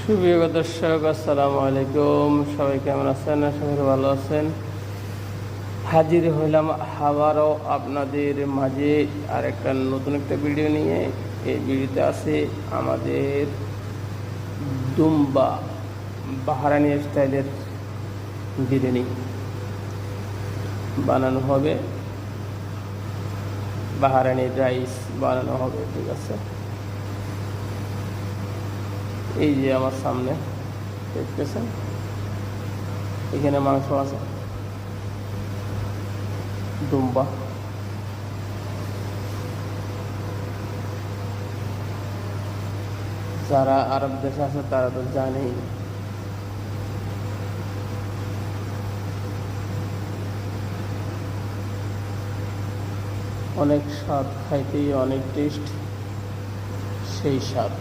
সুপ্রিয় দর্শক, আসসালামু আলাইকুম। সবাই কেমন আছেন? আশা করি ভালো আছেন। হাজির হইলাম আবারও আপনাদের মাঝে আর একটা নতুন একটা ভিডিও নিয়ে। এই ভিডিওতে আছে আমাদের দুম্বা বাহারানি স্টাইলের বিরিয়ানি বানানো হবে, বাহারানি রাইস বানানো হবে। ঠিক আছে, এই যে আমার সামনে দেখতেছেন, এখানে মাংস আছে, দুম্বা। যারা আরব দেশে আছে তারা তো জানেই। অনেক স্বাদ, খাইতেই অনেক টেস্ট, সেই স্বাদ।